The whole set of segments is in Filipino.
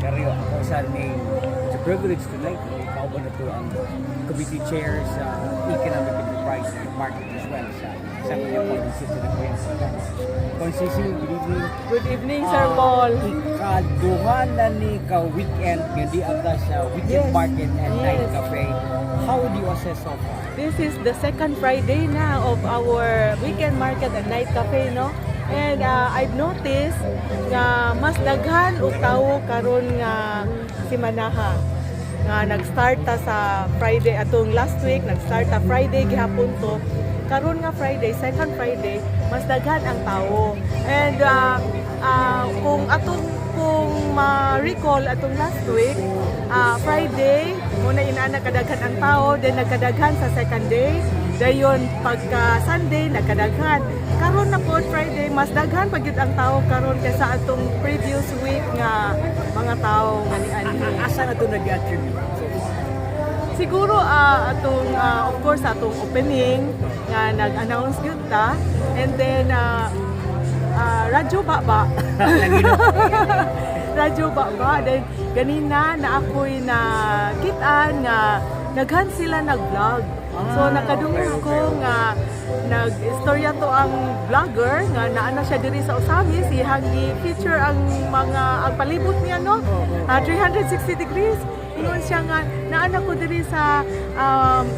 Seryo, ako sa it's a privilege tonight. Ikaw ba na ito ang committee chair sa Economic Enterprise Market as well sa kanyang policy to the Queen's Concisi, good evening. Good evening, Sir Paul. Ikaduha na ni ka-weekend, hindi ata sa weekend Yes. market and night Yes. cafe. How do you assess so far? This is the second Friday na of our weekend market and night cafe, no? And I've noticed nga mas daghan og tawo karon nga simanaha. Nga nag-start ta sa Friday atong last week, nag-start ta Friday gihapon to. Karon nga Friday, second Friday, mas daghan ang tawo. And kung ma-recall atong last week, Friday, muna inaana kadaghan ang tao, then nagkadaghan sa second day, dayon pagka Sunday nagkadaghan. Karon na po Friday, mas daghan pag yun ang tao karon kaysa atong previous week nga mga tao nga ni Asa na ito nag-attribute so far? Siguro atong of course atong opening nga nag-announce gyud ta, and then radyo baba. Radyo baba, then ganina na ako'y nakitaan nga naghan sila nag-vlog. So nakadungog ko nga nag-istorya to ang vlogger nga naana siya diri sa Usamis, ihang i-feature ang mga ang palibot niya, no? 360 degrees. Ingon siya nga naana ko diri sa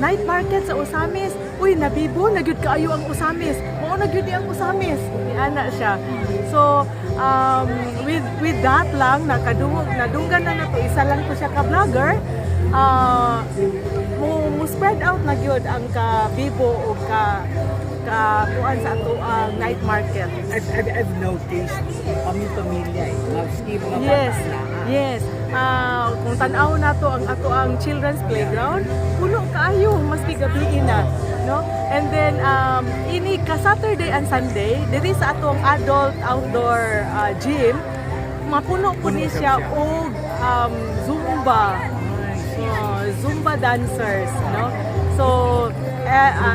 night market sa Usamis. Uy, nabibo, nagyud kaayo ang Usamis. Mao nagyud ang Usamis. Niana siya. So with that lang nadunggan na nato, isa lang to siya ka vlogger. Mo spread out na gyud ang ka-bibo o kuan sa ato ang night market. I've noticed pamilya maski mga Yes, bata na. yes. Kung tan-aw na to ang ato ang children's playground, puno kaayo maski gabi na, no? And then ini ka Saturday and Sunday diri sa atong adult outdoor gym, mapuno po ni siya og Zumba dancers, no? So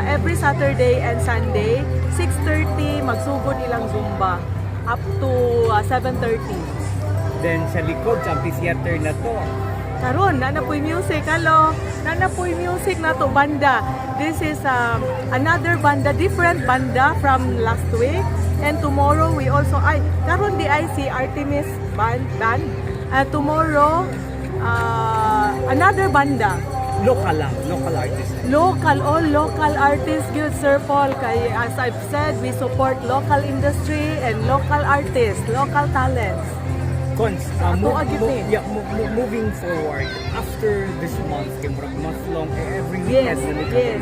every Saturday and Sunday 6:30 magsugod ilang Zumba up to 7:30. Then sa likod sa amphitheater na to, Karon na po'y music, hello. Na po'y music na to banda. This is another banda, different banda from last week. And tomorrow we also karon di I see Artemis band. Tomorrow another banda. local artist. Local artists, good Sir Paul. Kay as I've said, we support local industry and local artists, local talents. Cons, Ato agit ni. moving forward after this month, kay murag month long every Yes, weekend yes.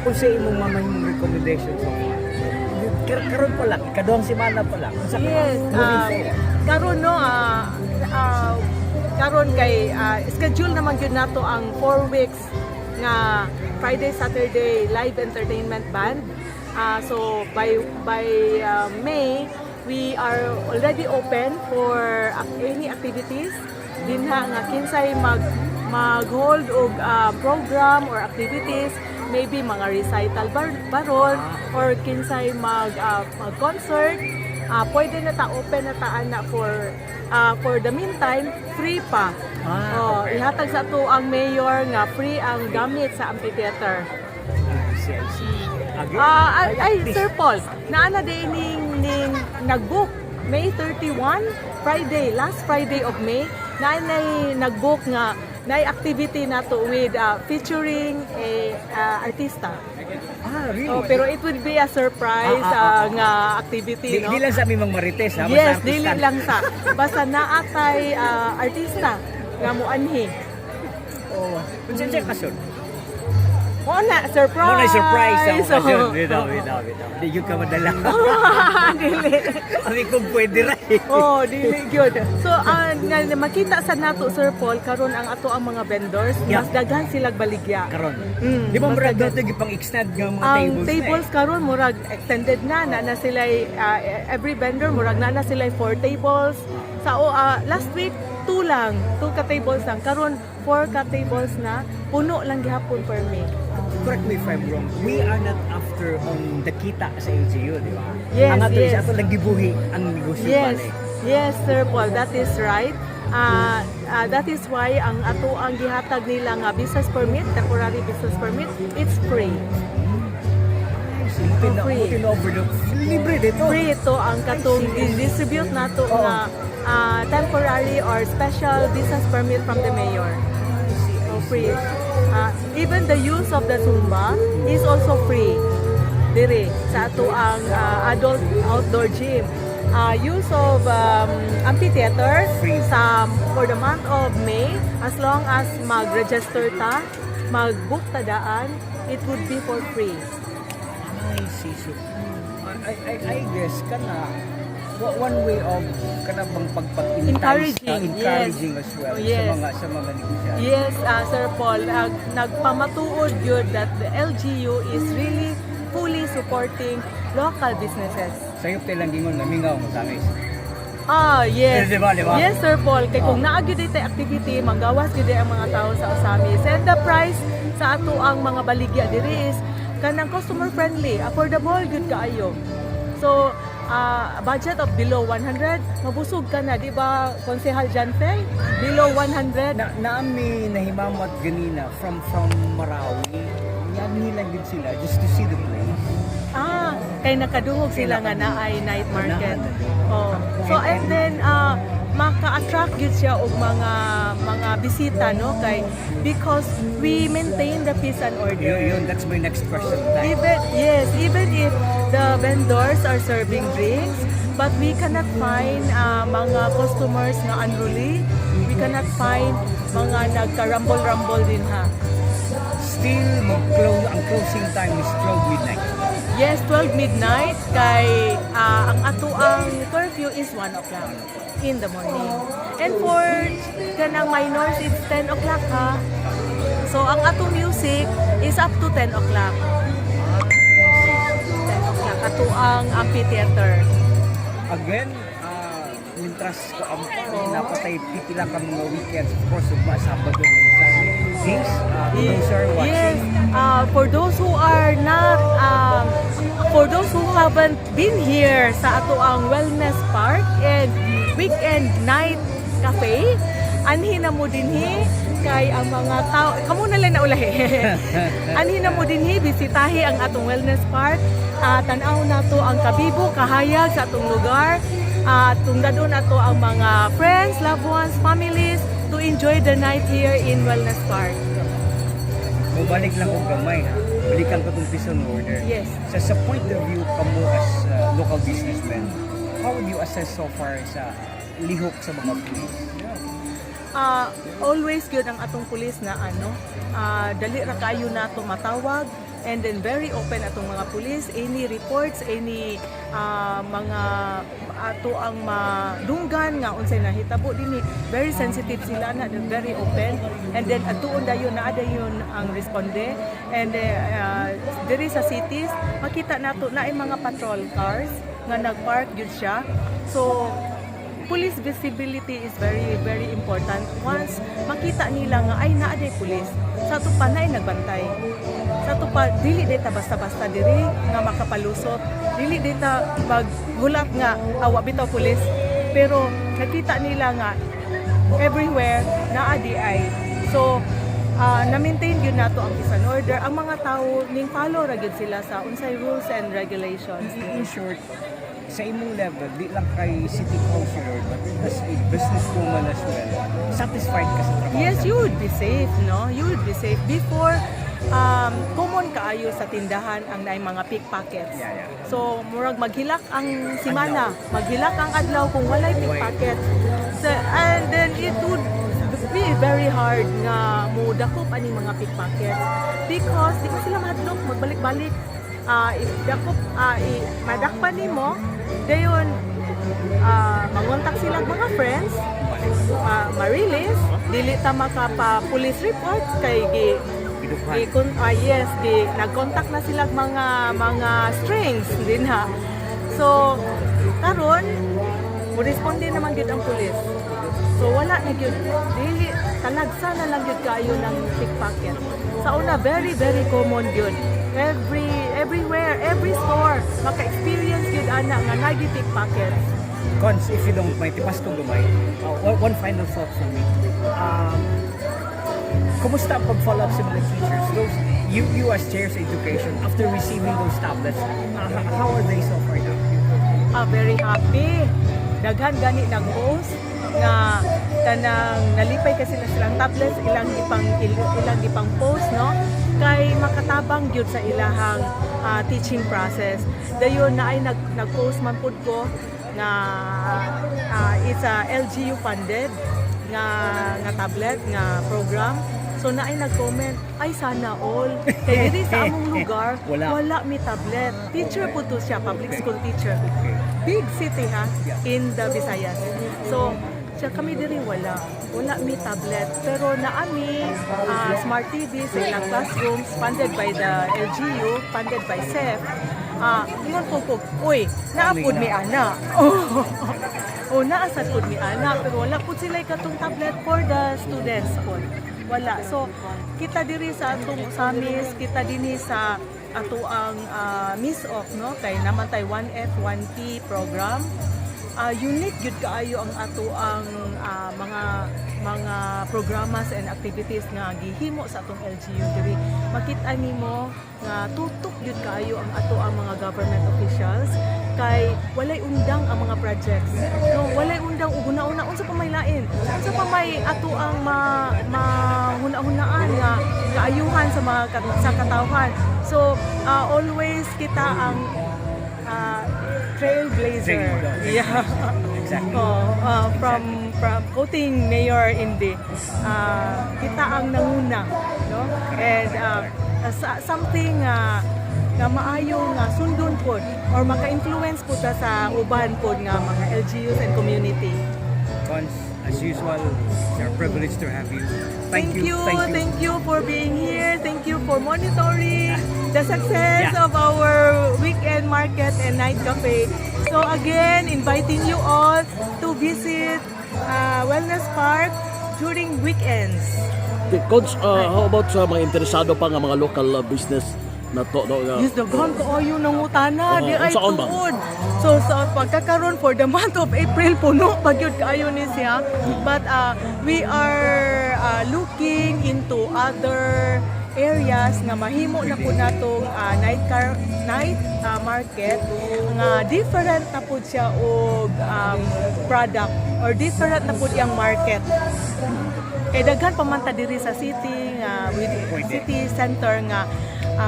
Kung sa imong mamahing recommendation so far, karon pa lang, ikaduhang semana pa lang. Sa Yes, moving forward. karon no karon kay schedule naman gyud nato ang 4 weeks nga Friday, Saturday live entertainment band. So by May we are already open for any activities dinha nga kinsay mag-hold og program or activities, maybe mga recital baron or kinsay mag-concert. Pwede na ta open na ta ana for the meantime free pa. Okay. Ihatag sa to ang mayor nga free ang gamit sa amphitheater. Sir Paul, naana din ning nag-book May 31, Friday, last Friday of May, naanay nag-book nga na activity nato with featuring a artista. Really? Pero it would be a surprise nga activity, no? Di lang sa aming mga marites, ha? Yes, Basta dili artista. lang sa. Basta naatay artista nga muanhi. Konsensya ka, sir. O na, surprise! Muna surprise ang So, okasyon. Bitaw. Di yun ka madala. dili. Kami kung pwede rin. Dili gyud. So, makita sa nato, Sir Paul, karon ang ato ang mga vendors, Yeah. mas daghan silang baligya. Karon. Mm, Di ba mas murag daghan. dito pang extend nga mga Ang tables, tables karon murag extended na sila every vendor murag na sila 4 tables. Sa last week 2 ka tables lang, karon 4 ka tables na, puno lang gihapon per me. Correct me if I'm wrong, we are not after on the kita sa LGU, di ba? Yes, ang ato yes. is ato nagibuhi ang negosyo Yes, pala. yes, Sir Paul, that is right. That is why ang ato ang gihatag nila nga business permit, temporary business permit, it's free. Free. Libre dito. Free ito ang katong distribute nato nga temporary or special business permit from the mayor. So free. Even the use of the Zumba is also free. Dire sa ato ang adult outdoor gym. Use of amphitheater for the month of May, as long as mag-register ta, mag-book ta daan, it would be for free. I see. So, I guess kana one way of kana bang Encouraging, encouraging as well Yes. sa mga negosyante. Yes, Sir Paul, nagpamatuod yun that the LGU is really fully supporting local businesses. Sayop tayo lang gingon namingaw mo tangis. Yes. Di ba? Yes, Sir Paul. Kay kung naagyo dito activity, magawas gid ang mga tao sa Osamis. And the price sa ato ang mga baligya diri is kanang customer friendly, affordable gud kaayo. So, budget of below 100, mabusog ka na, di ba, Konsehal Janfeng? Below 100. Naami nahimamot ganina from Marawi. Yan nila gid sila just to see the place. Kay nakadungog sila nga na ay night market. Oh. So and then maka-attract gyud siya og mga bisita, no, kay because we maintain the peace and order. Yun, that's my next question. Even if the vendors are serving drinks, but we cannot find mga customers na unruly. We cannot find mga nagka-rumble din ha. Still, ang closing time is 12 midnight. Yes, 12 midnight kay ang ato ang curfew is 1 o'clock in the morning. And for kanang minors, it's 10 o'clock ha. So ang ato music is up to 10 o'clock. 10 o'clock. Ato ang amphitheater. Again, mintras ko ang napatay pipila ka mga weekends, of course, Sabado and Sunday. Things, those are watching. Yes, for those who are not, for those who haven't been here sa ato ang wellness park and weekend night cafe, anhin na mo dinhi kay ang mga tao, kamo na lang na ulahi. Anhin na mo dinhi bisitahi ang atong wellness park, tan-aw nato ang kabibo, kahayag sa atong lugar, tungdadon ato ang mga friends, loved ones, families to enjoy the night here in Wellness Park. Mabalik lang kung gamay ha. Balikan ko itong peace and order. Yes. Sa point of view kamo as local businessmen, how would you assess so far sa lihok sa mga pulis? Always good ang atong pulis na dali ra kaayo nato matawag, and then very open atong mga pulis, any reports, any mga ato ang madunggan nga unsay nahitabo dinhi, very sensitive sila na, very open, and then atuon dayon na adayon ang responde, and diri sa cities makita nato na ay mga patrol cars nga nagpark gyud siya. So police visibility is very, very important. Once makita nila nga ay naa day pulis, sa ato pa na ay nagbantay. Sa ato pa, dili data basta-basta diri nga makapalusot. Dili data maggulat nga awa bitaw pulis. Pero nakita nila nga everywhere naa di ay. So na-maintain yun nato ang peace and order. Ang mga tao ning follow ra gyud sila sa unsay rules and regulations. In short, sa imong level, di lang kay city councilor, but as a businesswoman as well, satisfied ka sa trabaho? Yes, you would be safe, no? You would be safe. Before, common kaayo sa tindahan ang naay mga pickpockets. Yeah. So, murag maghilak ang simana, maghilak ang adlaw kung walay pickpocket. So, and then it would be very hard nga mo dakop aning mga pickpockets because di ka sila mahadlok, magbalik-balik. If dakop, madakpan nimo, dayon mangontak sila mga friends, ma-release, dili ta makapa-police report kay nag-contact na sila mga strings din ha. So karon mo responde naman gid ang police. So wala na gyud, dili talagsa na lang gyud kaayo ng pickpocket. Sa una very, very common gyud. Everywhere, every store maka-experience gyud ana nga nagi pickpockets. Cons, if you don't mind, tipas kong gamay. One final thought from me. Kumusta ang pag-follow up sa mga teachers? Those, you as chairs education, after receiving those tablets, how are they so far now? Very happy. Daghan gani nag-host nga kanang nalipay kasi na silang tablets ilang gipang post no kay makatabang gyud sa ilahang teaching process. Dayon na ay nag-post man pud ko nga it's a LGU funded nga tablet nga program. So na ay nag-comment, ay sana all. Kaya diri sa among lugar, wala mi tablet. Teacher po to siya, public school teacher. Big city ha, in the Visayas. So, siya kami diri wala mi tablet. Pero naami smart TV sa ilang classrooms funded by the LGU, funded by SEF. Ingon po, uy, naapod mi ana. Oh, naasad po mi ana, pero wala po sila katong tablet for the students po. Wala. So, kita diri sa atong usamis, kita dinhi sa ato ang miss-off, no? Kay naman tay 1F, 1P program. Unique gyud kaayo ang ato ang mga programas and activities nga gihimo sa atong LGU diri. Makita nimo nga tutok gyud kaayo ang ato ang mga government officials kay walay undang ang mga projects. No, walay undang ug una-una unsa pa may lain. Unsa pa may ato ang mahuna-hunaan nga kaayuhan sa mga sa katawhan. So always kita ang trailblazer. Yeah. Exactly. From quoting Mayor Indy, kita ang nanguna, no? And something nga maayo nga sundon pod or maka-influence po ta sa uban pod nga mga LGUs and community. Cons, as usual, it's our privilege to have you. Thank you for being here. Thank you for monitoring the success of our weekend market and night cafe. So again, inviting you all to visit Wellness Park during weekends. Okay, Coach, how about sa mga interesado pa nga mga local business na to? Yes, daghan ko ayo nang utana di ay saan ba? tuod. So sa pagkakaroon for the month of April puno pagyud kaayo ni siya. But we are looking into other areas nga mahimo na po natong night market nga different na po siya og product or different na po iyang market. Kay daghan pa man ta diri sa city nga city center nga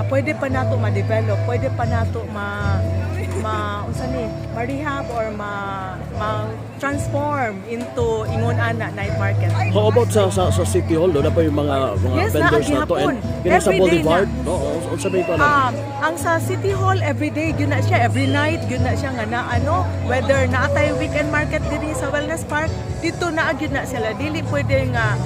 pwede pa nato ma-develop, pwede pa nato ma-rehab or ma-transform into ingon ana night market. How about sa City Hall? Doon na pa yung mga vendors na to. And yun sa Boulevard, no? Unsa ba ito? Ang sa City Hall, everyday, yun na siya. Every night, yun na siya nga na whether naatay weekend market diri sa Wellness Park, dito na yun na sila. Dili pwede nga,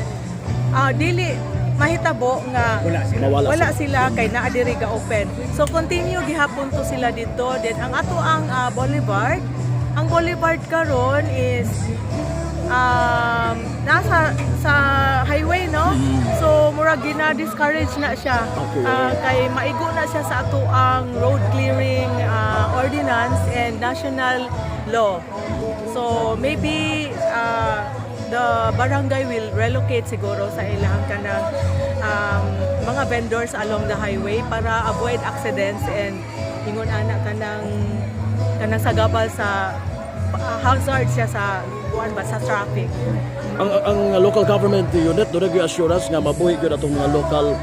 dili mahitabo nga wala sila kay naa diri ga open. So continue gihapon to sila dito. Then ang ato ang boulevard, ang boulevard karon is nasa sa highway, no? So murag gina-discourage na siya. Kay maigo na siya sa ato ang road clearing ordinance and national law. So maybe the barangay will relocate siguro sa ilang kanang mga vendors along the highway para avoid accidents and ingon ana kanang sagabal sa hazard siya sa sa traffic. Ang local government unit doon nag assurance nga mabuhi gyud atong mga local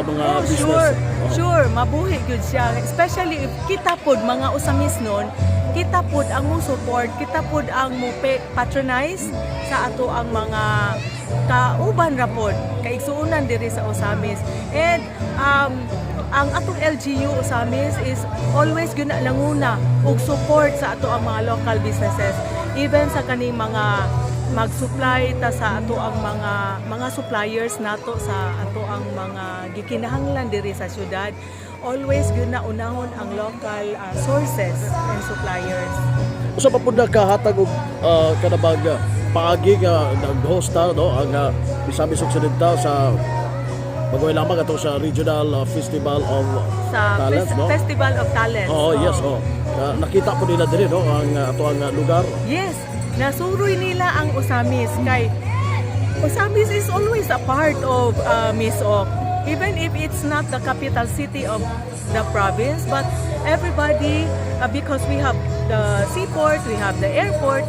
mga business. Sure, mabuhi gyud siya. Especially if kita pod mga usamis nun, kita pod ang mo support, kita pod ang mo patronize sa ato ang mga kauban ra pod kay igsuunan diri sa usamis. And ang atong LGU usamis is always gyud nanguna og support sa ato ang mga local businesses, even sa kaning mga mag-supply ta sa ato ang mga suppliers nato sa ato ang mga gikinahanglan diri sa syudad. Always gyud na unahon ang local sources and suppliers. Usa pa pud nakahatag og kanabag paagi nga nag-host no ang Misamis Occidental sa Bagoy lamang ato sa Regional Festival of Talents, no? Festival of Talents. Yes. nakita po nila diri no ang ato ang lugar. Yes, nasuroy nila ang Osamis kay Osamis is always a part of Misok. Even if it's not the capital city of the province, but everybody, because we have the seaport, we have the airport,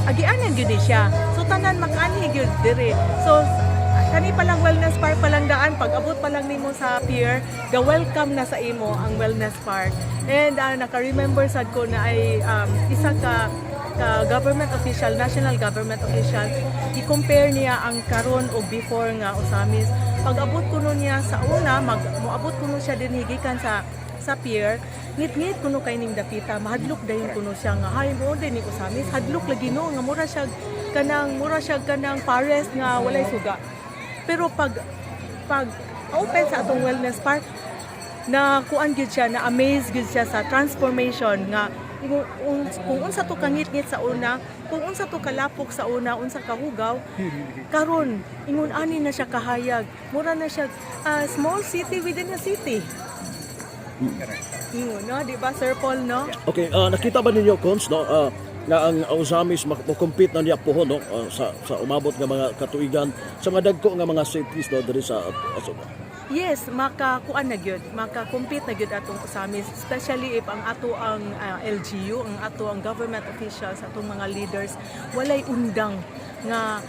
agianan gyud siya. So tanan makaanhi gyud diri. So kani pa lang wellness park pa lang daan, pag abot pa lang nimo sa pier, the welcome na sa imo ang wellness park. And naka-remember sad ko na ay isa ka government official, national government official, i-compare niya ang karon o before nga Osamis. Pag abot kuno niya sa una, moabot kuno siya din higikan sa pier, ngit-ngit kuno kay ning dapita, mahadlok dayon kuno siya nga hay mo din ni Osamis, hadlok lagi no nga mura siya kanang forest nga walay suga. Pero pag open sa atong wellness park, na kuan gyud siya, na amaze gyud siya sa transformation nga kung unsa to kangit-ngit sa una, kung unsa to kalapok sa una, unsa kahugaw, karon ingon ani na siya kahayag. Mura na siya small city within a city. Ingon, no, di ba Sir Paul, no? Okay, nakita ba ninyo Cons no nga ang Osamis mo-compete na niya po no sa umabot nga mga katuigan sa mga dagko nga mga cities no diri sa Asuba. Yes, makakuan na gyud, maka-compete na gyud atong Osamis, especially if ang ato ang LGU, ang ato ang government officials, atong mga leaders walay undang nga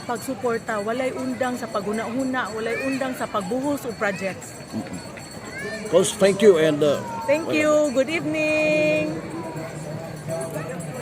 pagsuporta, walay undang sa paguna-huna, walay undang sa pagbuhos og projects. Cons, thank you and Thank you. Good evening.